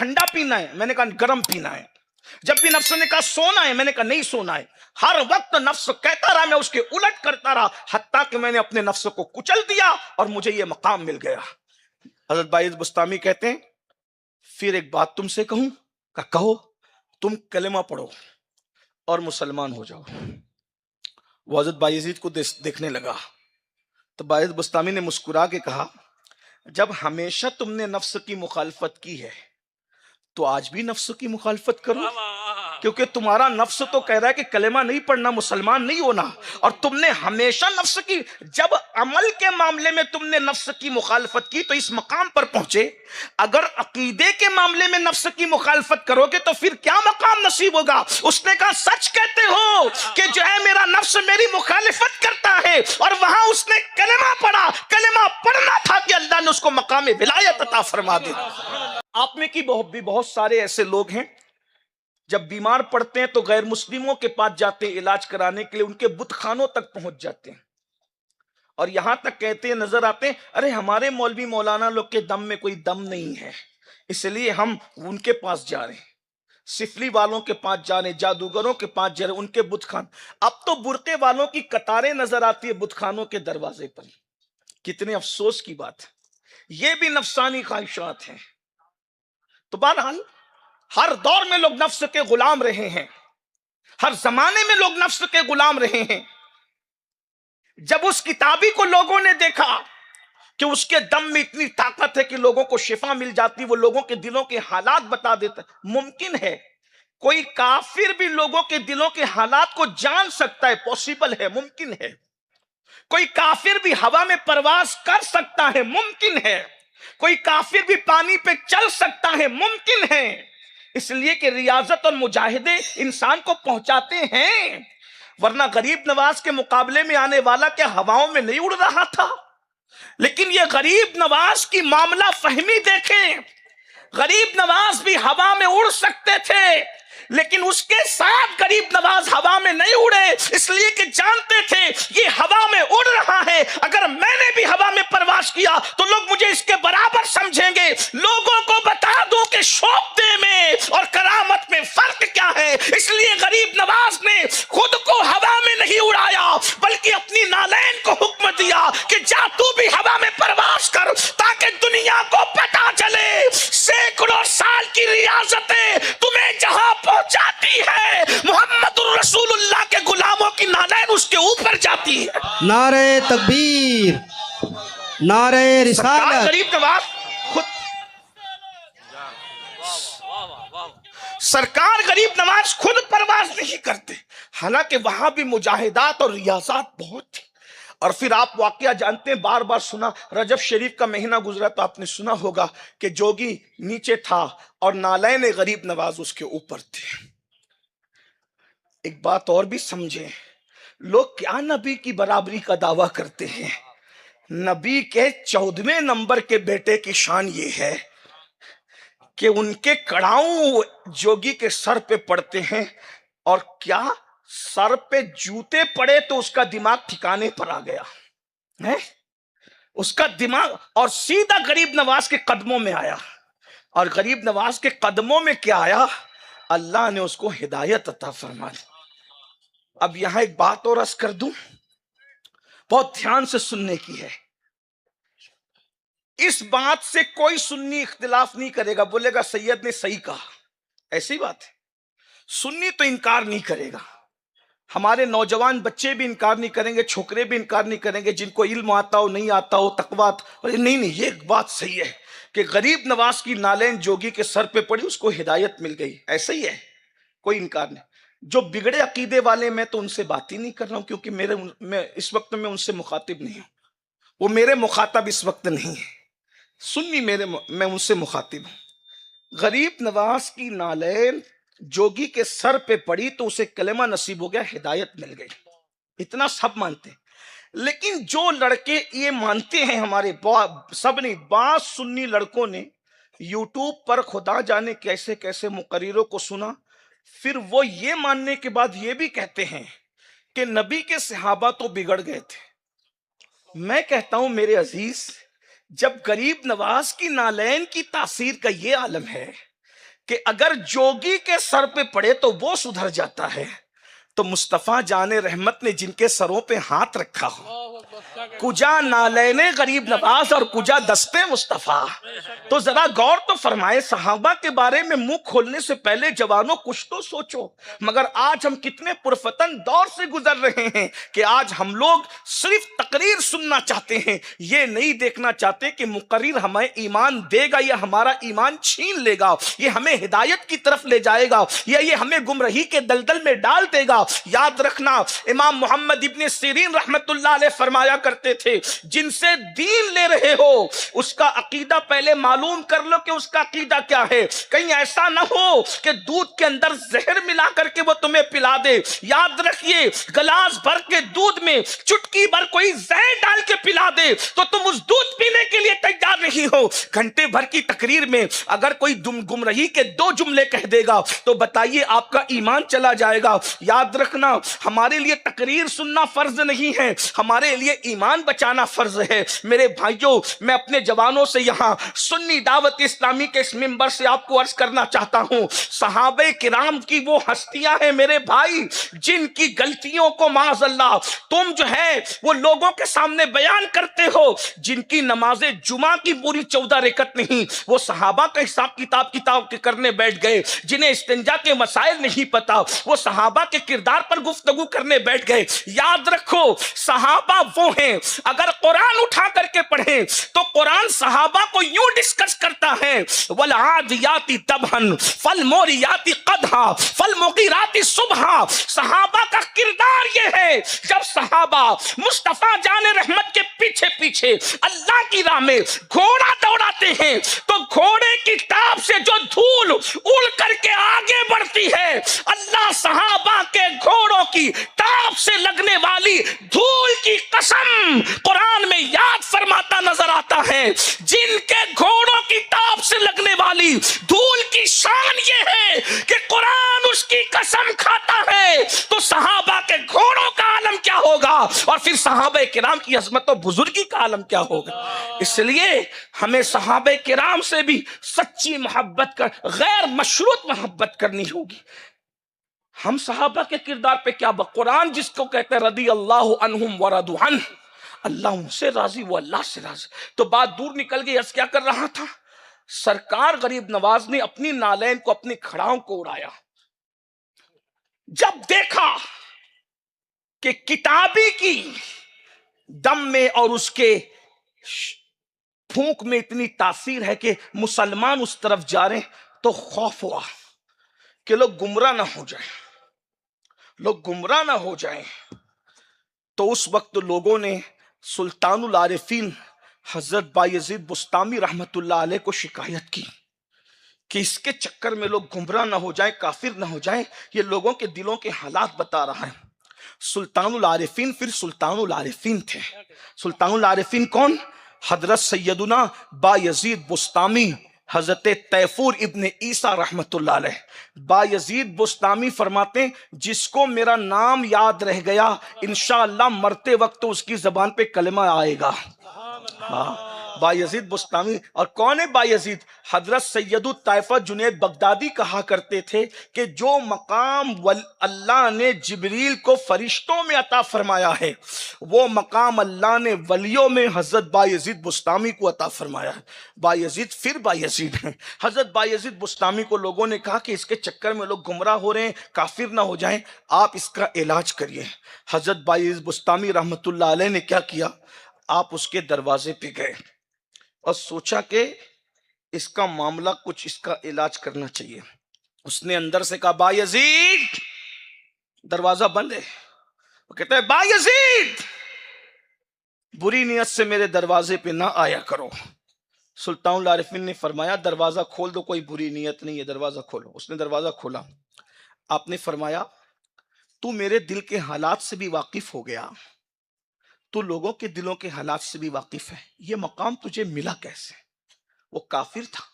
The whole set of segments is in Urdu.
ٹھنڈا پینا ہے، میں نے کہا گرم پینا ہے۔ جب بھی نفس نے کہا سونا ہے، میں نے کہا نہیں سونا ہے۔ ہر وقت نفس کہتا رہا، میں اس کے الٹ کرتا رہا، حتیٰ کہ میں نے اپنے نفس کو کچل دیا اور مجھے یہ مقام مل گیا۔ حضرت باعث بسطامی کہتے ہیں پھر ایک بات تم سے کہوں، کہو تم کلمہ پڑھو اور مسلمان ہو جاؤ۔ وہ حضرت بایزید کو دیکھنے لگا تو باعث بسطامی نے مسکرا کے کہا جب ہمیشہ تم نے نفس کی مخالفت کی ہے تو آج بھی نفس کی مخالفت کرو، کیونکہ تمہارا نفس تو کہہ رہا ہے کہ کلمہ نہیں پڑھنا، مسلمان نہیں ہونا، اور تم نے ہمیشہ نفس کی، جب عمل کے معاملے میں تم نے نفس کی مخالفت کی تو اس مقام پر پہنچے۔ اگر عقیدے کے معاملے میں نفس کی مخالفت کرو گے تو پھر کیا مقام نصیب ہوگا؟ اس نے کہا سچ کہتے ہو کہ جو ہے میرا نفس میری مخالفت کرتا ہے، اور وہاں اس نے کلمہ پڑھا، کلمہ پڑھنا تھا کہ اللہ نے اس کو مقام ولایت عطا فرما دی۔ آپ میں کی بھی بہت سارے ایسے لوگ ہیں جب بیمار پڑتے ہیں تو غیر مسلموں کے پاس جاتے ہیں علاج کرانے کے لیے، ان کے بت خانوں تک پہنچ جاتے ہیں اور یہاں تک کہتے ہیں، نظر آتے ہیں، ارے ہمارے مولوی مولانا لوگ کے دم میں کوئی دم نہیں ہے، اس لیے ہم ان کے پاس جا رہے ہیں، سفلی والوں کے پاس جا رہے ہیں، جادوگروں کے پاس جا رہے ہیں، ان کے بت خان۔ اب تو برقعے والوں کی قطاریں نظر آتی ہے بت خانوں کے دروازے پر۔ کتنے افسوس کی بات ہے، یہ بھی نفسانی خواہشات ہیں۔ تو بہرحال ہر دور میں لوگ نفس کے غلام رہے ہیں، ہر زمانے میں لوگ نفس کے غلام رہے ہیں۔ جب اس کتابی کو لوگوں نے دیکھا کہ اس کے دم میں اتنی طاقت ہے کہ لوگوں کو شفا مل جاتی، وہ لوگوں کے دلوں کے حالات بتا دیتا، ممکن ہے کوئی کافر بھی لوگوں کے دلوں کے حالات کو جان سکتا ہے، پوسیبل ہے، ممکن ہے۔ کوئی کافر بھی ہوا میں پرواز کر سکتا ہے، ممکن ہے۔ کوئی کافر بھی پانی پہ چل سکتا ہے، ممکن ہے۔ اس لیے کہ ریاضت اور مجاہدے انسان کو پہنچاتے ہیں، ورنہ غریب نواز کے مقابلے میں آنے والا کیا ہواؤں میں نہیں اڑ رہا تھا؟ لیکن یہ غریب نواز کی معاملہ فہمی دیکھیں، غریب نواز بھی ہوا میں اڑ سکتے تھے، لیکن اس کے ساتھ غریب نواز ہوا میں نہیں اڑے، اس لیے کہ جانتے تھے یہ ہوا میں اڑ رہا ہے، اگر میں نے بھی ہوا میں پرواز کیا تو لوگ مجھے اس کے برابر سمجھیں گے۔ لوگوں کو بتا دوں کہ شوقتے میں اور کرامت میں فرق کیا ہے۔ اس لیے غریب نواز نے خود کو ہوا میں نہیں اڑایا، بلکہ اپنی نالین کو حکم دیا کہ جا تو بھی ہوا میں پرواز کر، تاکہ دنیا کو پتا چلے سینکڑوں سال کی ریاضتیں تمہیں جہاں پہنچاتی ہے، محمد الرسول اللہ کے غلاموں کی نالین اس کے اوپر جاتی ہے۔ نعرہ تکبیر، نعرہ رسالت۔ غریب نواز خود سرکار غریب نواز خود پرواز نہیں کرتے، حالانکہ وہاں بھی مجاہدات اور ریاضات بہت تھی۔ اور پھر آپ واقعہ جانتے ہیں، بار بار سنا، رجب شریف کا مہینہ گزرا تو آپ نے سنا ہوگا کہ جوگی نیچے تھا اور نالین غریب نواز اس کے اوپر تھے۔ ایک بات اور بھی سمجھیں، لوگ کیا نبی کی برابری کا دعویٰ کرتے ہیں؟ نبی کے 14ویں نمبر کے بیٹے کی شان یہ ہے کہ ان کے کڑاؤں جوگی کے سر پہ پڑتے ہیں، اور کیا سر پہ جوتے پڑے تو اس کا دماغ ٹھکانے پر آ گیا ہے، اس کا دماغ، اور سیدھا غریب نواز کے قدموں میں آیا، اور غریب نواز کے قدموں میں کیا آیا؟ اللہ نے اس کو ہدایت عطا فرما دی۔ اب یہاں ایک بات اور عرض کر دوں، بہت دھیان سے سننے کی ہے، اس بات سے کوئی سنی اختلاف نہیں کرے گا، بولے گا سید نے صحیح کہا، ایسی بات ہے، سنی تو انکار نہیں کرے گا، ہمارے نوجوان بچے بھی انکار نہیں کریں گے، چھوکرے بھی انکار نہیں کریں گے، جن کو علم آتا ہو نہیں آتا ہو، تقویٰ، نہیں، یہ ایک بات صحیح ہے کہ غریب نواز کی نالین جوگی کے سر پہ پڑی، اس کو ہدایت مل گئی، ایسا ہی ہے، کوئی انکار نہیں۔ جو بگڑے عقیدے والے میں تو ان سے بات ہی نہیں کر رہا ہوں، کیونکہ میں اس وقت میں ان سے مخاطب نہیں ہوں، وہ میرے مخاطب اس وقت نہیں ہے، سنی میں ان سے مخاطب ہوں۔ غریب نواز کی نالین جوگی کے سر پہ پڑی تو اسے کلمہ نصیب ہو گیا، ہدایت مل گئی، اتنا سب مانتے ہیں۔ لیکن جو لڑکے یہ مانتے ہیں، ہمارے سب نہیں، بعض سنی لڑکوں نے یوٹیوب پر خدا جانے کیسے کیسے مقرروں کو سنا، پھر وہ یہ ماننے کے بعد یہ بھی کہتے ہیں کہ نبی کے صحابہ تو بگڑ گئے تھے۔ میں کہتا ہوں میرے عزیز، جب غریب نواز کی نالین کی تاثیر کا یہ عالم ہے کہ اگر جوگی کے سر پہ پڑے تو وہ سدھر جاتا ہے، تو مصطفیٰ جان رحمت نے جن کے سروں پہ ہاتھ رکھا ہو، کجا نالین غریب نواز اور کجا دستے مصطفیٰ، تو ذرا غور تو فرمائے، صحابہ کے بارے میں منہ کھولنے سے پہلے جوانوں کچھ تو سوچو۔ مگر آج ہم کتنے پرفتن دور سے گزر رہے ہیں کہ آج ہم لوگ صرف تقریر سننا چاہتے ہیں، یہ نہیں دیکھنا چاہتے کہ مقرر ہمیں ایمان دے گا یا ہمارا ایمان چھین لے گا، یہ ہمیں ہدایت کی طرف لے جائے گا یا یہ ہمیں گمراہی کے دلدل میں ڈال دے گا۔ یاد رکھنا، امام محمد ابن سیرین رحمت اللہ علیہ فرمایا کرتے تھے، جن سے دین لے رہے ہو اس کا عقیدہ پہلے معلوم کر لو کہ اس کا عقیدہ کیا ہے، کہیں ایسا نہ ہو کہ دودھ کے اندر زہر ملا کر کے وہ تمہیں پلا دے۔ یاد رکھیے، گلاس بھر کے دودھ میں چٹکی بھر کوئی زہر ڈال کے پلا دے تو تم اس دودھ پینے کے لیے تیار نہیں ہو۔ گھنٹے بھر کی تقریر میں اگر کوئی گمراہی کے 2 جملے کہہ دے گا تو بتائیے آپ کا ایمان چلا جائے گا۔ یاد رکھنا، ہمارے لیے تقریر سننا فرض نہیں ہے، ہمارے لیے ایمان بچانا فرض ہے۔ میرے بھائیوں، میں اپنے جوانوں سے یہاں سنی دعوت اسلامی کے اس منبر سے آپ کو عرض کرنا چاہتا ہوں، صحابہ کرام کی وہ ہستیاں ہیں میرے بھائی جن کی غلطیوں کو معاذ اللہ تم جو ہے وہ لوگوں کے سامنے بیان کرتے ہو، جن کی نماز جمعہ کی پوری 14 رکعت نہیں، وہ صحابہ کا حساب کتاب کے کرنے بیٹھ گئے، جنہیں استنجا کے مسائل نہیں پتا وہ صحابہ کے کردار پر گفتگو کرنے بیٹھ گئے۔ یاد رکھو، صحابہ وہ ہیں، اگر قرآن اٹھا کر کے پڑھیں تو قرآن صحابہ کو یوں ڈسکس کرتا ہے، وَالْعَادِيَاتِ دَبْحًا فَالْمُورِيَاتِ قَدْحًا فَالْمُغِيرَاتِ صُبْحًا۔ صحابہ کا کردار یہ ہے، جب صحابہ مصطفیٰ جان رحمت کے پیچھے پیچھے اللہ کی راہ میں گھوڑا دوڑاتے ہیں تو گھوڑے کی ٹاپ سے جو دھول اڑ کر کے آگے بڑھتی ہے، اللہ صحابہ کے گھوڑوں کی ٹاپ سے لگنے والی دھول کی قسم قرآن میں یاد فرماتا نظر آتا ہے۔ جن کے گھوڑوں کی ٹاپ سے لگنے والی دھول کی شان یہ ہے کہ قرآن اس کی قسم کھاتا ہے، تو صحابہ کے گھوڑوں کا عالم کیا ہوگا، اور پھر صحابہ کرام کی عظمت و بزرگی کا عالم کیا ہوگا۔ اس لیے ہمیں صحابہ کرام سے بھی سچی محبت غیر مشروط محبت کرنی ہوگی۔ ہم صحابہ کے کردار پہ کیا قرآن جس کو کہتے ہیں رضی اللہ عنہم ورضوا عنہ، اللہ ان سے راضی وہ اللہ سے راضی، تو بات دور نکل گئی۔ کیا کر رہا تھا؟ سرکار غریب نواز نے اپنی نالین کو، اپنی کھڑاؤں کو اڑایا، جب دیکھا کہ کتابی کی دم میں اور اس کے پھونک میں اتنی تاثیر ہے کہ مسلمان اس طرف جا رہے ہیں، تو خوف ہوا کہ لوگ گمراہ نہ ہو جائیں، تو اس وقت لوگوں نے سلطان العارفین حضرت بایزید بسطامی رحمت اللہ علیہ کو شکایت کی کہ اس کے چکر میں لوگ گمراہ نہ ہو جائیں، کافر نہ ہو جائیں، یہ لوگوں کے دلوں کے حالات بتا رہا ہے۔ سلطان العارفین پھر سلطان العارفین تھے۔ سلطان العارفین کون؟ حضرت سیدنا بایزید بسطامی حضرت تیفور ابن عیسیٰ رحمت اللہ علیہ۔ بایزید بسطامی فرماتے ہیں جس کو میرا نام یاد رہ گیا انشاءاللہ مرتے وقت اس کی زبان پہ کلمہ آئے گا۔ بایزید بسطامی، اور کون ہے بایزید؟ حضرت سید الطائفہ جنید بغدادی کہا کرتے تھے کہ جو مقام اللہ نے جبریل کو فرشتوں میں عطا فرمایا ہے، وہ مقام اللہ نے ولیوں میں حضرت بایزید بسطامی کو عطا فرمایا ہے۔ بایزید پھر بایزید ہیں۔ حضرت بایزید بسطامی کو لوگوں نے کہا کہ اس کے چکر میں لوگ گمراہ ہو رہے ہیں، کافر نہ ہو جائیں، آپ اس کا علاج کریے۔ حضرت بایزید بسطامی رحمت اللہ علیہ نے کیا کیا؟ آپ اس کے دروازے پہ گئے اور سوچا کہ اس کا معاملہ کچھ، اس کا علاج کرنا چاہیے۔ اس نے اندر سے کہا بایزید، دروازہ بند ہے، وہ کہتا ہے بایزید بری نیت سے میرے دروازے پہ نہ آیا کرو۔ سلطان العارفین نے فرمایا دروازہ کھول دو، کوئی بری نیت نہیں ہے، دروازہ کھولو۔ اس نے دروازہ کھولا۔ آپ نے فرمایا تو میرے دل کے حالات سے بھی واقف ہو گیا، تو لوگوں کے دلوں کے حالات سے بھی واقف ہے، یہ مقام تجھے ملا کیسے؟ وہ کافر تھا۔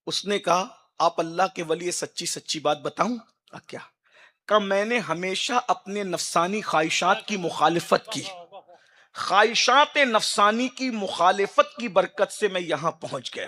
اس نے کہا آپ اللہ کے ولی، سچی بات بتاؤں کیا؟ کہ میں نے ہمیشہ اپنے نفسانی خواہشات کی مخالفت کی، خواہشات نفسانی کی مخالفت کی برکت سے میں یہاں پہنچ گیا۔